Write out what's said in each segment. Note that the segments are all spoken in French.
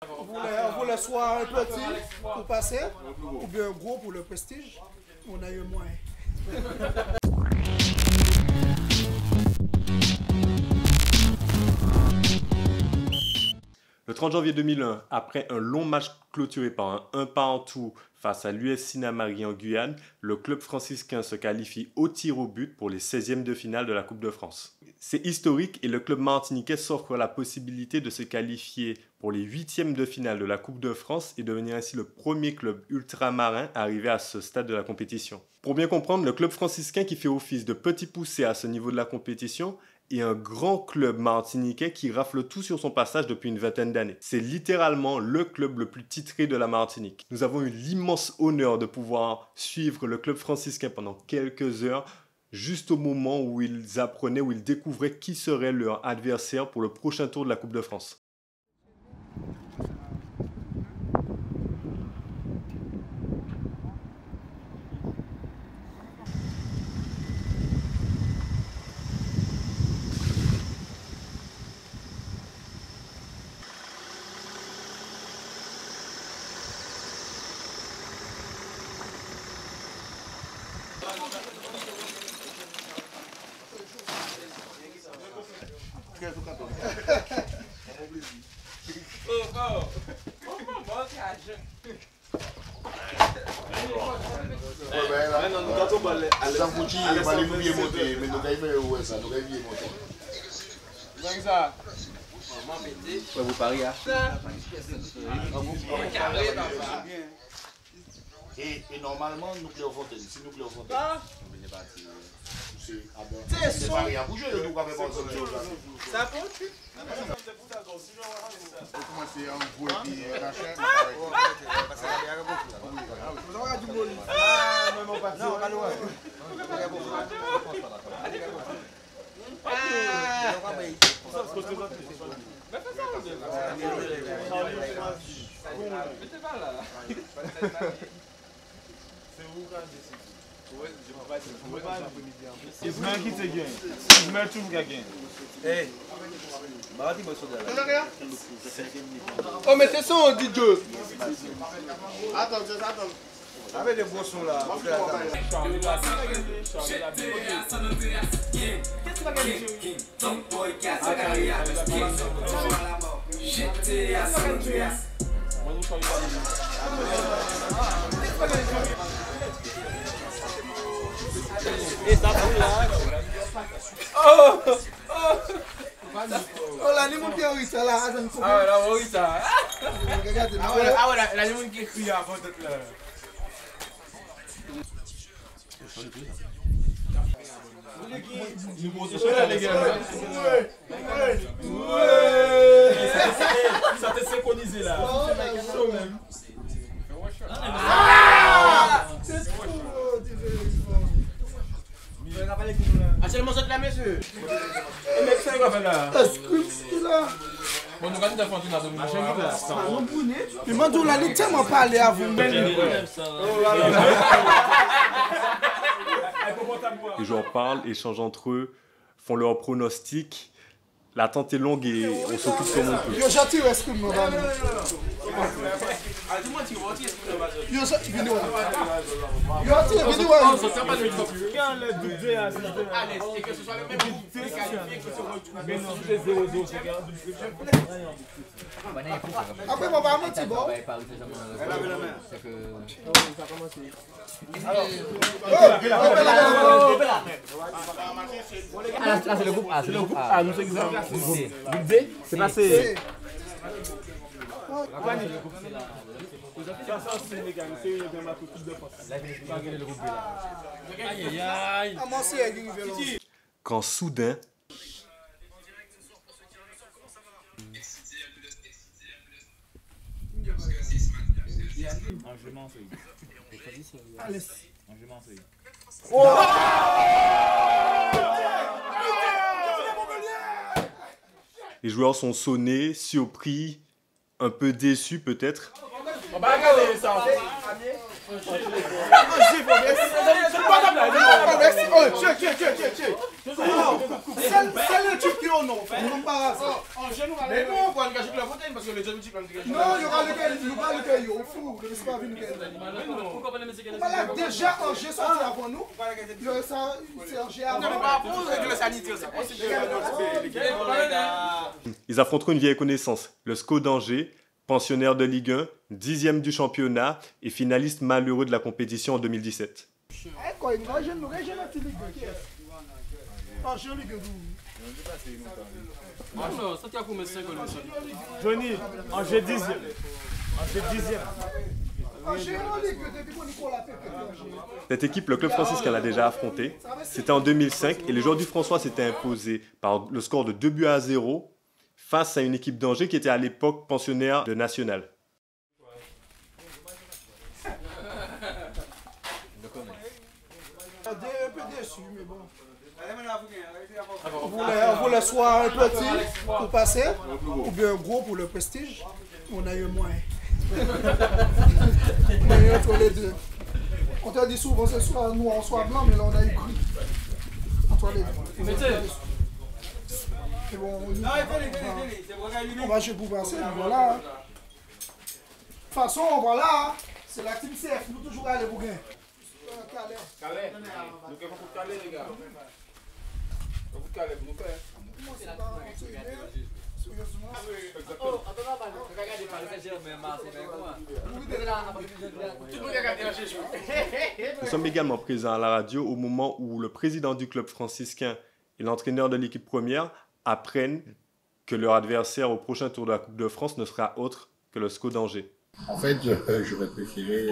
On voulait soit un petit pour passer, ou bien un gros pour le prestige. On a eu moins. Le 30 janvier 2001, après un long match clôturé par un partout face à l'US Sinamari en Guyane, le club franciscain se qualifie au tir au but pour les 16e de finale de la Coupe de France. C'est historique et le club martiniquais s'offre la possibilité de se qualifier pour les 8e de finale de la Coupe de France et devenir ainsi le premier club ultramarin arrivé à ce stade de la compétition. Pour bien comprendre, le club franciscain qui fait office de petit poussé à ce niveau de la compétition et un grand club martiniquais qui rafle tout sur son passage depuis une vingtaine d'années. C'est littéralement le club le plus titré de la Martinique. Nous avons eu l'immense honneur de pouvoir suivre le club franciscain pendant quelques heures, juste au moment où ils apprenaient, où ils découvraient qui serait leur adversaire pour le prochain tour de la Coupe de France. Vous pariez et normalement, nous Fontaine, si nous Fontaine, c'est pas rien à bouger, nous avons pas besoin de ça. Ça peut? Commencer à envoyer la chaîne. Ismaël qui te gagne. Ismaël tout le gagne. Hey. Oh mais c'est ça on dit Dieu. Attends. Avec des beaux sons là. Oh là, les gens qui ont eu ça là, Ah ouais, là, oui, ça. regardez, Ah ouais, la gens qui écrit avant d'être là. Ça t'est synchronisé là. c'est trop. Actuellement, c'est là, monsieur. Le mec, c'est quoi là? Bon, nous allons défendre la demande. Mais moi, je l'ai tellement parlé à vous. Les joueurs parlent, échangent entre eux, font leurs pronostics. L'attente est longue et on s'occupe comme on peut. Yo, j'attire, est-ce que nous allons. Yo, vidéo. Yo, attire, vidéo. Après, on va à moitié, bon. Là, c'est le groupe A. C'est le groupe A. Nous sommes groupe B. C'est passé. Quand soudain, les joueurs sont sonnés, surpris, un peu déçus peut-être. On va regarder ça. C'est l'équipe qui est au nom. Mais bon, on va gâcher la fontaine parce que les hommes non, il y aura lequel, au fou, le pas venu. Voilà, déjà Angers sorti avant nous. C'est Angers avant. Ils affronteront une vieille connaissance, le SCO d'Angers, pensionnaire de Ligue 1, 10e du championnat et finaliste malheureux de la compétition en 2017. Johnny, Angers 10e. Angers 10e. Cette équipe, le club franciscain l'a déjà affrontée. C'était en 2005 et les joueurs du François s'étaient imposés par le score de 2-0 face à une équipe d'Angers qui était à l'époque pensionnaire de National. Un peu déçu, mais bon. On voulait soit un petit pour passer, ou bien un gros pour le prestige. On a eu moins. On a eu entre les deux. On t'a dit souvent c'est soit noir, soit blanc, mais là on a eu gris. Entre les deux. C'est bon, on va jouer pour passer, voilà. De toute façon, voilà, c'est la team CF, nous toujours aller pour gagner. Calais. Nous devons pour Calais, les gars. Pour Calais, nous faire. Nous sommes également présents à la radio au moment où le président du club franciscain et l'entraîneur de l'équipe première apprennent que leur adversaire au prochain tour de la Coupe de France ne sera autre que le SCO d'Angers. En fait, j'aurais préféré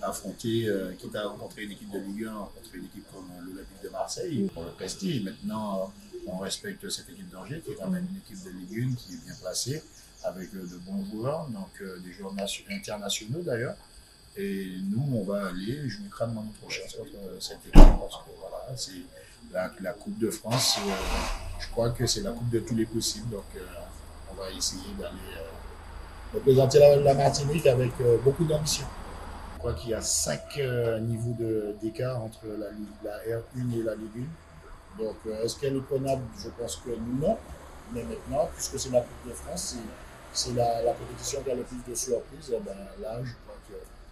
affronter, quitte à rencontrer une équipe de Ligue 1, rencontrer une équipe comme l'Olympique de Marseille pour le prestige. Maintenant, on respecte cette équipe d'Angers qui est quand même une équipe de Ligue 1 qui est bien placée, avec de bons joueurs, donc des joueurs internationaux d'ailleurs. Et nous, on va aller jouer crânement notre chance contre cette équipe parce que voilà, c'est la Coupe de France. Je crois que c'est la coupe de tous les possibles, donc on va essayer d'aller représenter la Martinique avec beaucoup d'ambition. Je crois qu'il y a 5 niveaux d'écart entre la R1 et la Ligue 1. Donc est-ce qu'elle est prenable? Je pense que non. Mais maintenant, puisque c'est la Coupe de France, c'est la compétition qui a le plus de surprises, et ben là, je crois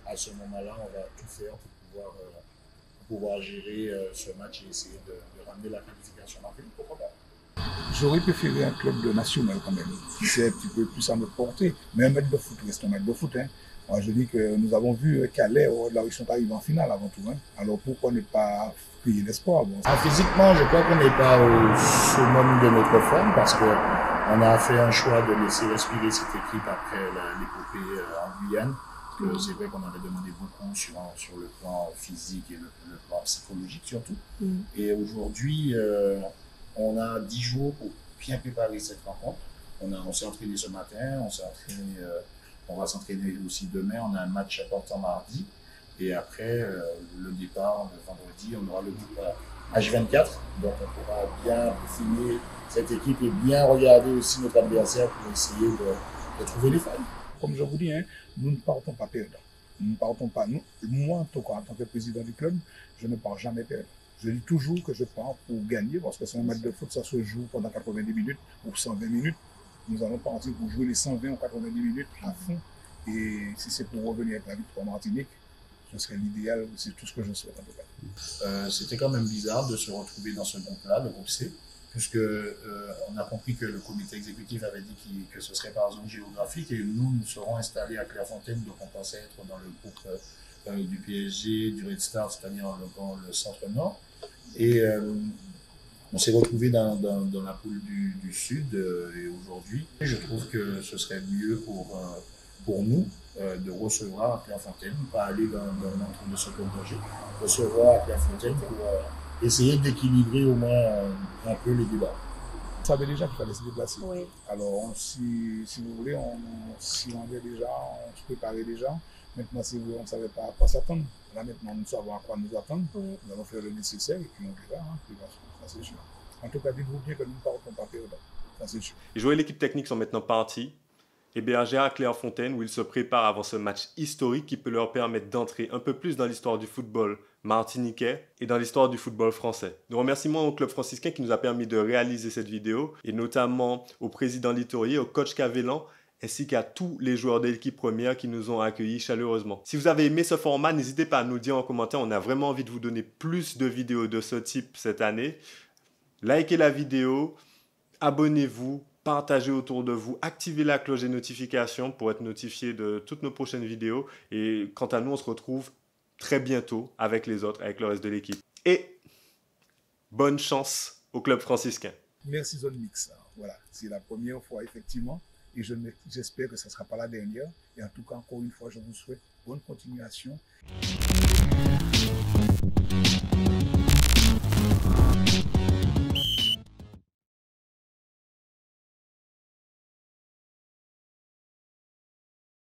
qu'à ce moment-là, on va tout faire pour pouvoir gérer ce match et essayer de ramener la qualification en pays. Pourquoi pas? J'aurais préféré un club de national quand même, qui c'est un petit peu plus à notre portée. Mais un match de foot reste un match de foot. Hein. Moi, je dis que nous avons vu Calais, là où ils sont arrivés en finale avant tout. Hein. Alors pourquoi ne pas crier l'espoir? Bon, physiquement, je crois qu'on n'est pas au summum de notre forme parce qu'on a fait un choix de laisser respirer cette équipe après l'épopée en Guyane. C'est vrai qu'on avait demandé beaucoup sur le plan physique et le plan psychologique surtout. Et aujourd'hui, on a 10 jours pour bien préparer cette rencontre. On s'est entraîné ce matin, on va s'entraîner aussi demain. On a un match important mardi. Et après, le départ, le vendredi, on aura le groupe H24. Donc on pourra bien finir cette équipe et bien regarder aussi notre adversaire pour essayer de trouver les failles. Comme je vous dis, hein, nous ne partons pas perdre. Nous ne partons pas. Moi, en tout cas, en tant que président du club, je ne pars jamais perdre. Je dis toujours que je pars pour gagner, parce que c'est un match de foot, ça se joue pendant 90 minutes ou 120 minutes. Nous allons partir pour jouer les 120 ou 90 minutes à fond. Et si c'est pour revenir avec la victoire en Martinique, ce serait l'idéal, c'est tout ce que je souhaite en tout cas. C'était quand même bizarre de se retrouver dans ce groupe-là, le groupe C, puisque on a compris que le comité exécutif avait dit que ce serait par zone géographique et nous serons installés à Clairefontaine, donc on pensait être dans le groupe du PSG, du Red Star, c'est-à-dire le centre-nord. Et on s'est retrouvé dans la poule du Sud et aujourd'hui, je trouve que ce serait mieux pour nous de recevoir à Clairefontaine, pas aller dans l'entre de ce club d'Angers, recevoir à Clairefontaine pour essayer d'équilibrer au moins un peu les débats. On savait déjà qu'il fallait se déplacer. Oui. Alors, si vous voulez, on s'y rendait déjà, on se préparait déjà. Maintenant, si vous voulez, on ne savait pas à quoi s'attendre. Là, maintenant, nous savons à quoi nous attendre. Oui. Nous allons faire le nécessaire et puis on verra. Ça, c'est sûr. En tout cas, dites-vous bien que nous ne partons pas perdre. Ça, c'est sûr. Les joueurs et l'équipe technique sont maintenant partis. hébergés à Clairefontaine où ils se préparent avant ce match historique qui peut leur permettre d'entrer un peu plus dans l'histoire du football martiniquais et dans l'histoire du football français. Nous remercions au club franciscain qui nous a permis de réaliser cette vidéo et notamment au président Littorier, au coach Cavellan ainsi qu'à tous les joueurs de l'équipe première qui nous ont accueillis chaleureusement. Si vous avez aimé ce format, n'hésitez pas à nous dire en commentaire, on a vraiment envie de vous donner plus de vidéos de ce type cette année. Likez la vidéo, abonnez-vous, partagez autour de vous, activez la cloche des notifications pour être notifié de toutes nos prochaines vidéos. Et quant à nous, on se retrouve très bientôt avec les autres, avec le reste de l'équipe. Et bonne chance au club franciscain. Merci Zone Mix. Voilà, c'est la première fois effectivement et j'espère que ce ne sera pas la dernière. Et en tout cas, encore une fois, je vous souhaite bonne continuation.